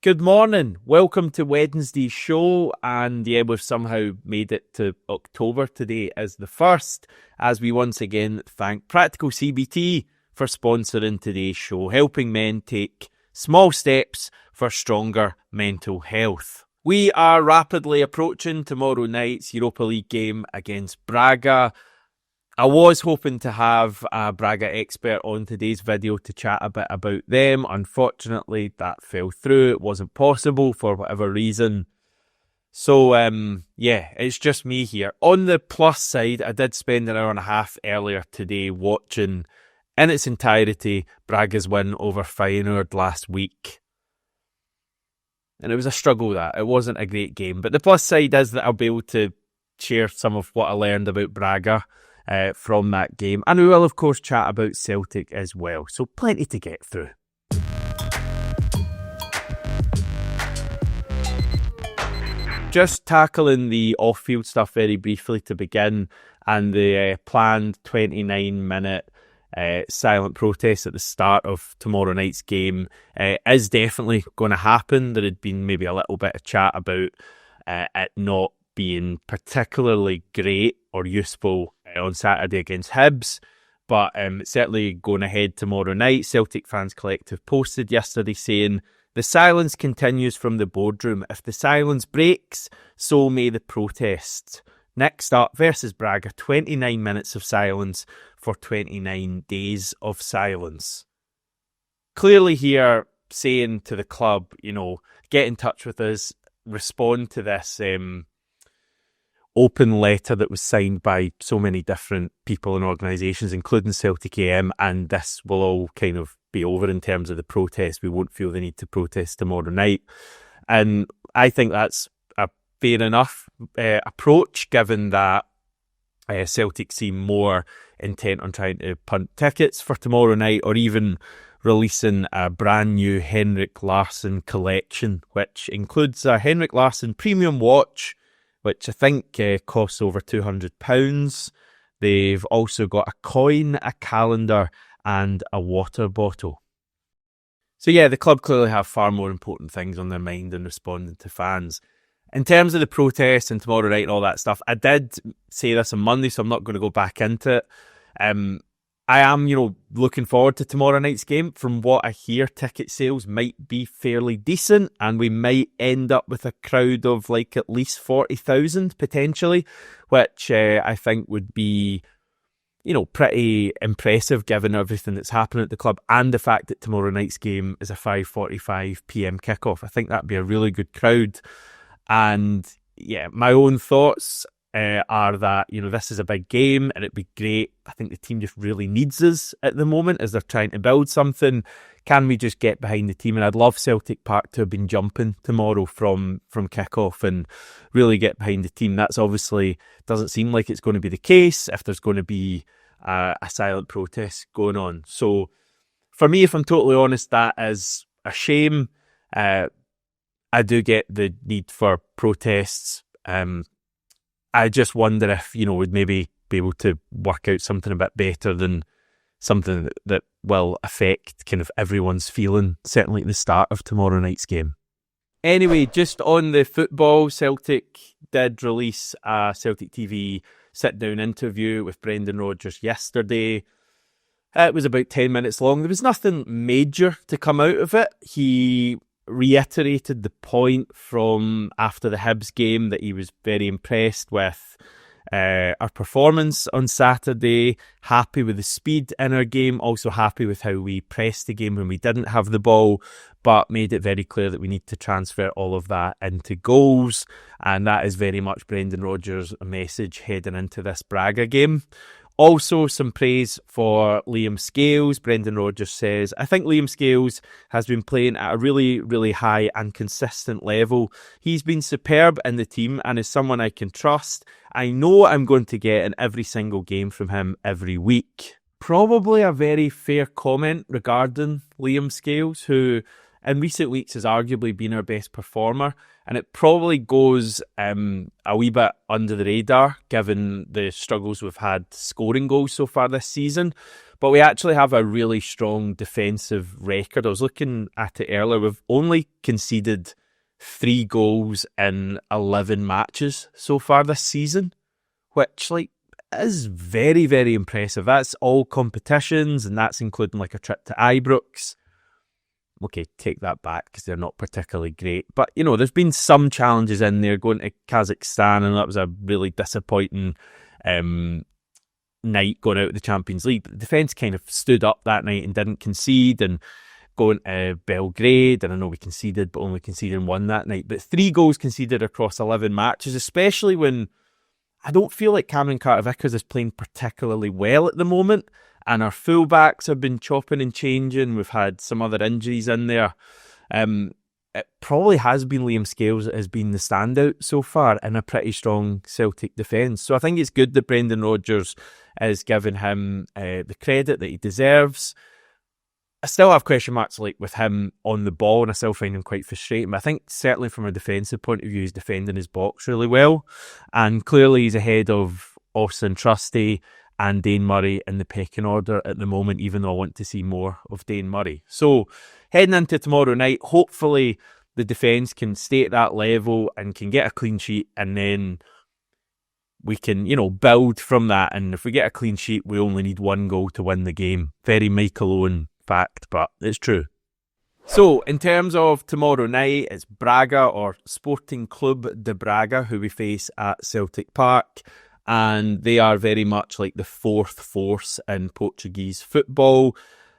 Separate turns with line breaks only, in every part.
Good morning. Welcome to Wednesday's show. And yeah, we've somehow made it to October today as the first, as we once again thank Practical CBT for sponsoring today's show, helping men take small steps for stronger mental health. We are rapidly approaching tomorrow night's Europa League game against Braga. I was hoping to have a Braga expert on today's video to chat a bit about them. Unfortunately, that fell through. It wasn't possible for whatever reason. So, yeah, it's just me here. On the plus side, I did spend an hour and a half earlier today watching, in its entirety, Braga's win over Feyenoord last week. And it was a struggle, that. It wasn't a great game. But the plus side is that I'll be able to share some of what I learned about Braga from that game. And we will, of course, chat about Celtic as well. So plenty to get through. Just tackling the off-field stuff very briefly to begin, and the planned 29-minute silent protest at the start of tomorrow night's game is definitely going to happen. There had been maybe a little bit of chat about it not being particularly great or useful on Saturday against Hibs, but certainly going ahead tomorrow night. Celtic Fans Collective posted yesterday saying, "The silence continues from the boardroom. If the silence breaks, so may the protests. Next up, versus Braga, 29 minutes of silence for 29 days of silence." Clearly here saying to the club, get in touch with us, respond to this open letter that was signed by so many different people and organisations, including Celtic AM, and this will all kind of be over in terms of the protest. We won't feel the need to protest tomorrow night. And I think that's a fair enough approach, given that Celtic seem more intent on trying to punt tickets for tomorrow night, or even releasing a brand new Henrik Larsson collection, which includes a Henrik Larsson premium watch, which I think costs over £200. They've also got a coin, a calendar, and a water bottle. So yeah, the club clearly have far more important things on their mind than responding to fans. In terms of the protests and tomorrow night and all that stuff, I did say this on Monday, so I'm not going to go back into it. I am, looking forward to tomorrow night's game. From what I hear, ticket sales might be fairly decent, and we might end up with a crowd of at least 40,000 potentially, which I think would be, pretty impressive given everything that's happening at the club and the fact that tomorrow night's game is a 5:45 p.m. kickoff. I think that'd be a really good crowd. And yeah, my own thoughts are that, this is a big game and it'd be great. I think the team just really needs us at the moment as they're trying to build something. Can we just get behind the team? And I'd love Celtic Park to have been jumping tomorrow from kick-off and really get behind the team. That's obviously doesn't seem like it's going to be the case if there's going to be a silent protest going on. So for me, if I'm totally honest, that is a shame. I do get the need for protests. I just wonder if, we'd maybe be able to work out something a bit better than something that will affect kind of everyone's feeling, certainly at the start of tomorrow night's game. Anyway, just on the football, Celtic did release a Celtic TV sit-down interview with Brendan Rodgers yesterday. It was about 10 minutes long. There was nothing major to come out of it. He reiterated the point from after the Hibs game that he was very impressed with our performance on Saturday, happy with the speed in our game, also happy with how we pressed the game when we didn't have the ball, but made it very clear that we need to transfer all of that into goals, and that is very much Brendan Rodgers' message heading into this Braga game. Also, some praise for Liam Scales. Brendan Rodgers says, "I think Liam Scales has been playing at a really, really high and consistent level. He's been superb in the team and is someone I can trust. I know I'm going to get in every single game from him every week." Probably a very fair comment regarding Liam Scales, who in recent weeks has arguably been our best performer, and it probably goes a wee bit under the radar given the struggles we've had scoring goals so far this season. But we actually have a really strong defensive record. I was looking at it earlier. We've only conceded 3 goals in 11 matches so far this season, which is very, very impressive. That's all competitions, and that's including a trip to Ibrox. Okay, take that back because they're not particularly great. But, there's been some challenges in there, going to Kazakhstan, and that was a really disappointing night going out of the Champions League. But the defence kind of stood up that night and didn't concede, and going to Belgrade, and I know we conceded, but only conceded 1 that night. But 3 goals conceded across 11 matches, especially when I don't feel like Cameron Carter-Vickers is playing particularly well at the moment, and our fullbacks have been chopping and changing. We've had some other injuries in there. It probably has been Liam Scales that has been the standout so far in a pretty strong Celtic defence. So I think it's good that Brendan Rodgers is giving him the credit that he deserves. I still have question marks with him on the ball, and I still find him quite frustrating. But I think certainly from a defensive point of view, he's defending his box really well. And clearly he's ahead of Austin Trusty and Dane Murray in the pecking order at the moment, even though I want to see more of Dane Murray. So heading into tomorrow night, hopefully the defence can stay at that level and can get a clean sheet, and then we can, build from that. And if we get a clean sheet, we only need 1 goal to win the game. Very Michael Owen fact, but it's true. So in terms of tomorrow night, it's Braga, or Sporting Clube de Braga, who we face at Celtic Park, and they are very much like the 4th force in Portuguese football.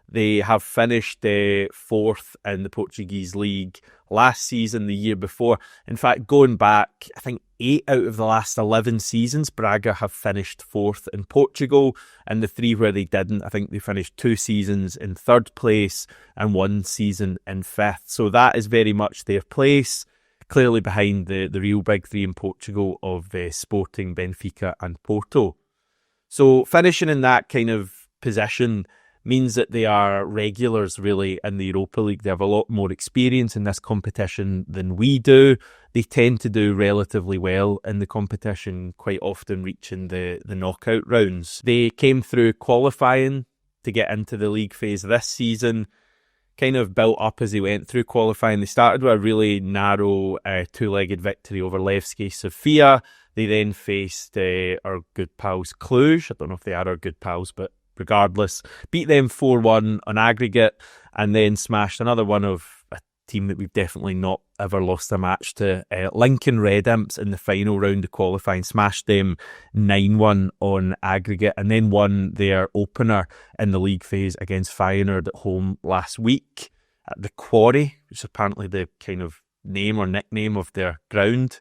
They have finished 4th in the Portuguese league last season, the year before. In fact, going back, I think 8 out of the last 11 seasons, Braga have finished 4th in Portugal, and the 3 where they didn't, I think they finished 2 seasons in 3rd place and 1 season in 5th. So that is very much their place, clearly behind the real big 3 in Portugal of Sporting, Benfica and Porto. So finishing in that kind of position means that they are regulars really in the Europa League. They have a lot more experience in this competition than we do. They tend to do relatively well in the competition, quite often reaching the knockout rounds. They came through qualifying to get into the league phase this season, kind of built up as they went through qualifying. They started with a really narrow 2-legged victory over Levski Sofia. They then faced our good pals Cluj. I don't know if they are our good pals, but regardless, beat them 4-1 on aggregate, and then smashed another one of a team that we've definitely not ever lost a match to, Lincoln Red Imps, in the final round of qualifying. Smashed them 9-1 on aggregate, and then won their opener in the league phase against Feyenoord at home last week at the Quarry, which is apparently the kind of name or nickname of their ground.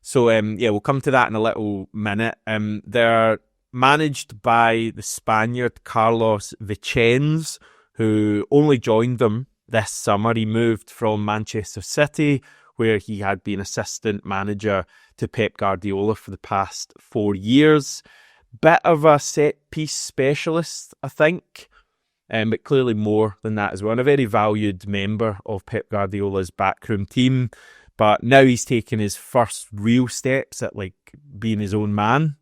So we'll come to that in a little minute. They're managed by the Spaniard Carlos Vicens, who only joined them this summer. He moved from Manchester City, where he had been assistant manager to Pep Guardiola for the past 4 years. Bit of a set-piece specialist, I think, but clearly more than that as well. And a very valued member of Pep Guardiola's backroom team. But now he's taken his first real steps at being his own man.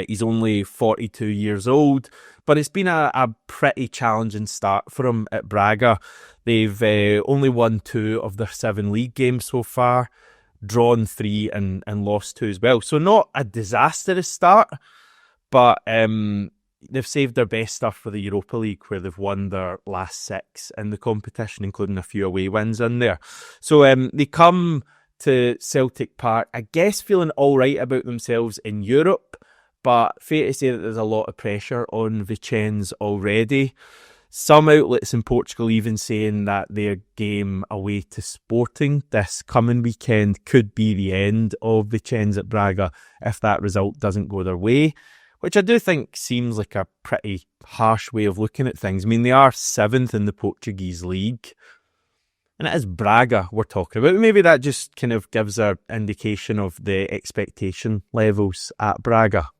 He's only 42 years old, but it's been a pretty challenging start for him at Braga. They've only won 2 of their 7 league games so far, drawn 3 and lost 2 as well. So not a disastrous start, but they've saved their best stuff for the Europa League, where they've won their last 6 in the competition, including a few away wins in there. So they come to Celtic Park, I guess, feeling all right about themselves in Europe, but fair to say that there's a lot of pressure on Vicens already. Some outlets in Portugal even saying that their game away to Sporting this coming weekend could be the end of Vicens at Braga if that result doesn't go their way, which I do think seems like a pretty harsh way of looking at things. I mean, they are 7th in the Portuguese league, and it is Braga we're talking about. Maybe that just kind of gives an indication of the expectation levels at Braga.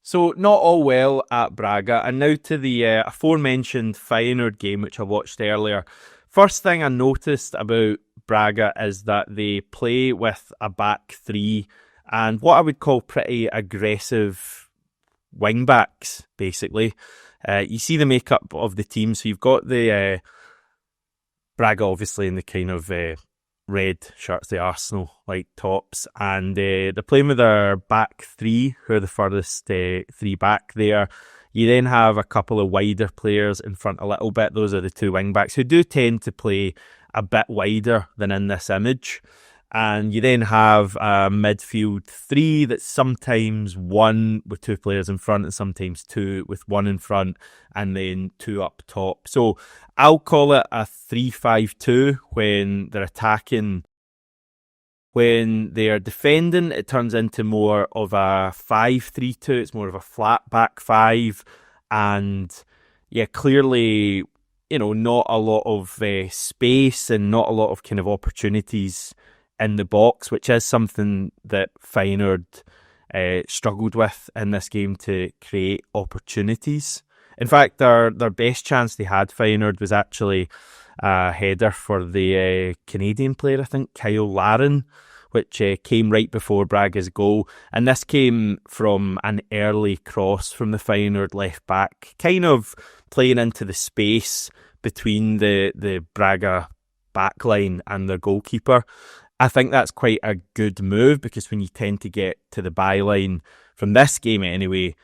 So not all well at Braga, and now to the aforementioned Feyenoord game, which I watched earlier. First thing I noticed about Braga is that they play with a back three and what I would call pretty aggressive wing backs, basically. You see the makeup of the team, so you've got the Braga obviously in the kind of red shirts, the Arsenal like tops, and they're playing with their back three, who are the furthest three back there. You then have a couple of wider players in front a little bit. Those are the two wing backs who do tend to play a bit wider than in this image. And you then have a midfield three that's sometimes one with two players in front and sometimes two with one in front and then two up top. So I'll call it a 3-5-2 when they're attacking. When they're defending, it turns into more of a 5-3-2. It's more of a flat back five. And yeah, clearly, not a lot of space and not a lot of kind of opportunities in the box, which is something that Feyenoord struggled with in this game, to create opportunities. In fact, their best chance they had, Feyenoord, was actually a header for the Canadian player, I think, Kyle Larin, which came right before Braga's goal. And this came from an early cross from the Feyenoord left back, kind of playing into the space between the Braga backline and their goalkeeper. I think that's quite a good move, because when you tend to get to the byline, from this game anyway,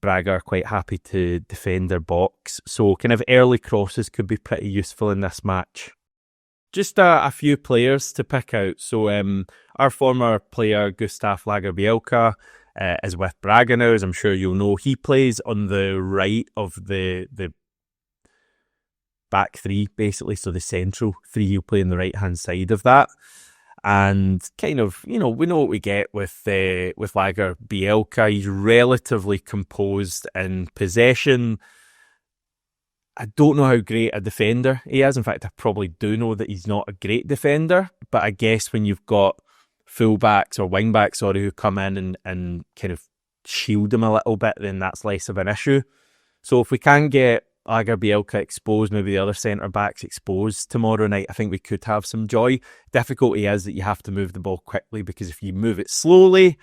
Braga are quite happy to defend their box. So kind of early crosses could be pretty useful in this match. Just a few players to pick out. So our former player, Gustav Lagerbielke, is with Braga now, as I'm sure you'll know. He plays on the right of the back three, basically. So the central three, he'll play on the right-hand side of that. And kind of, we know what we get with Lagerbielke. He's relatively composed in possession. I don't know how great a defender he is. In fact, I probably do know that he's not a great defender. But I guess when you've got fullbacks or wingbacks, who come in and kind of shield him a little bit, then that's less of an issue. So if we can get Lagerbielke exposed, maybe the other centre-backs exposed tomorrow night, I think we could have some joy. Difficulty is that you have to move the ball quickly, because if you move it slowly,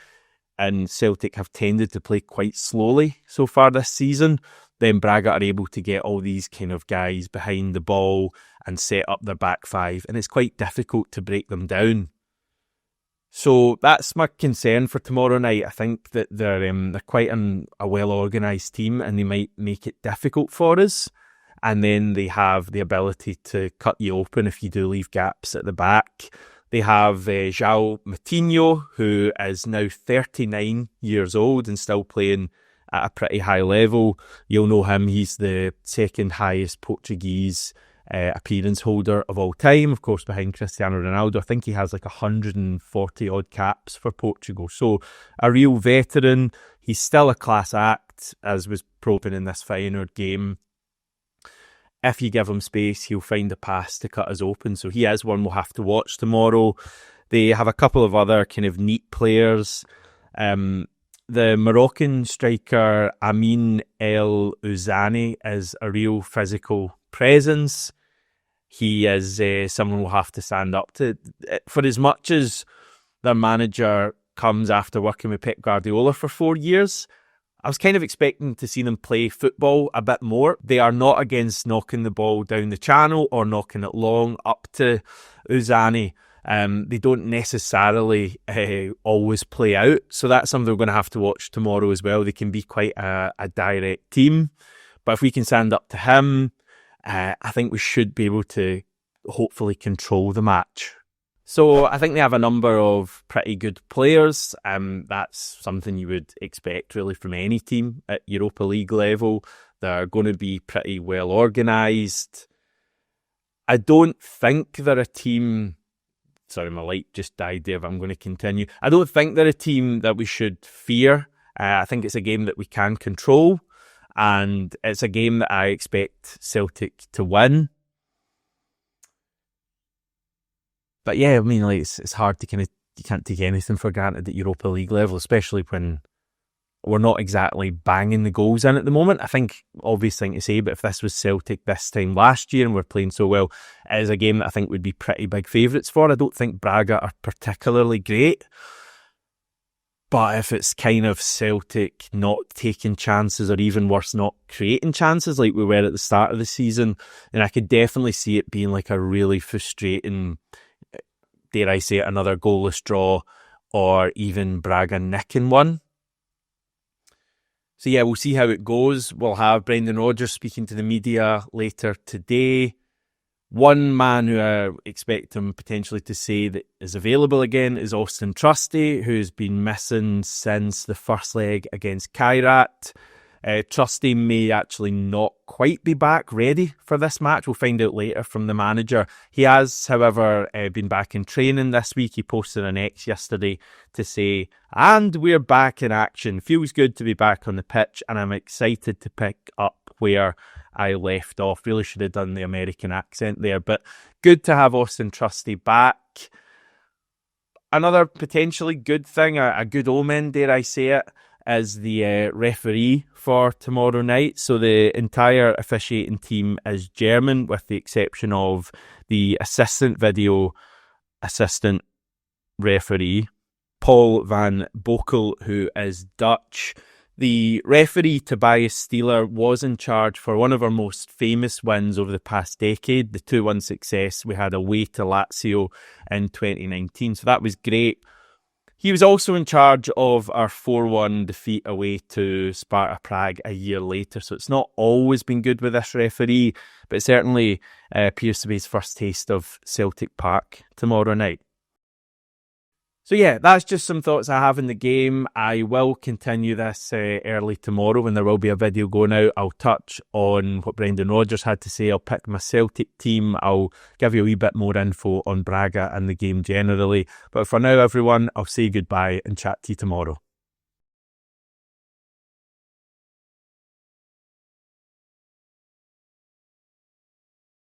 and Celtic have tended to play quite slowly so far this season, then Braga are able to get all these kind of guys behind the ball and set up their back five, and it's quite difficult to break them down. So that's my concern for tomorrow night. I think that they're quite a well-organised team, and they might make it difficult for us. And then they have the ability to cut you open if you do leave gaps at the back. They have João Moutinho, who is now 39 years old and still playing at a pretty high level. You'll know him. He's the second highest Portuguese appearance holder of all time, of course, behind Cristiano Ronaldo. I think he has like 140 odd caps for Portugal. So a real veteran. He's still a class act, as was proven in this Feyenoord game. If you give him space, he'll find a pass to cut us open. So he is one we'll have to watch tomorrow. They have a couple of other kind of neat players. The Moroccan striker Amin El Ouzani is a real physical presence. He is someone we'll have to stand up to. For as much as their manager comes after working with Pep Guardiola for 4 years, I was kind of expecting to see them play football a bit more. They are not against knocking the ball down the channel or knocking it long up to Ouzani. They don't necessarily always play out. So that's something we're going to have to watch tomorrow as well. They can be quite a direct team. But if we can stand up to him, I think we should be able to hopefully control the match. So I think they have a number of pretty good players. That's something you would expect really from any team at Europa League level. They're going to be pretty well organised. I don't think they're a team... Sorry, my light just died there, but I'm going to continue. I don't think they're a team that we should fear. I think it's a game that we can control. And it's a game that I expect Celtic to win. But yeah, I mean, like it's hard to you can't take anything for granted at Europa League level, especially when we're not exactly banging the goals in at the moment. I think, obvious thing to say, but if this was Celtic this time last year and we're playing so well, it is a game that I think we'd be pretty big favourites for. I don't think Braga are particularly great. But if it's kind of Celtic not taking chances, or even worse, not creating chances like we were at the start of the season, then I could definitely see it being like a really frustrating, dare I say it, another goalless draw, or even Braga nicking one. So yeah, we'll see how it goes. We'll have Brendan Rodgers speaking to the media later today. One man who I expect him potentially to say that is available again is Austin Trusty, who's been missing since the first leg against Kairat. Trusty may actually not quite be back ready for this match. We'll find out later from the manager. He has, however, been back in training this week. He posted an X yesterday to say, "And we're back in action. Feels good to be back on the pitch, and I'm excited to pick up where I left off." Really should have done the American accent there, but good to have Austin Trusty back. Another potentially good thing, a good omen, dare I say it, is the referee for tomorrow night. So the entire officiating team is German, with the exception of the video assistant referee, Paul van Bokel, who is Dutch. The referee, Tobias Steeler, was in charge for one of our most famous wins over the past decade, the 2-1 success we had away to Lazio in 2019. So that was great. He was also in charge of our 4-1 defeat away to Sparta Prague a year later. So it's not always been good with this referee, but it certainly appears to be his first taste of Celtic Park tomorrow night. So yeah, that's just some thoughts I have in the game. I will continue this early tomorrow when there will be a video going out. I'll touch on what Brendan Rodgers had to say. I'll pick my Celtic team. I'll give you a wee bit more info on Braga and the game generally. But for now, everyone, I'll say goodbye and chat to you tomorrow.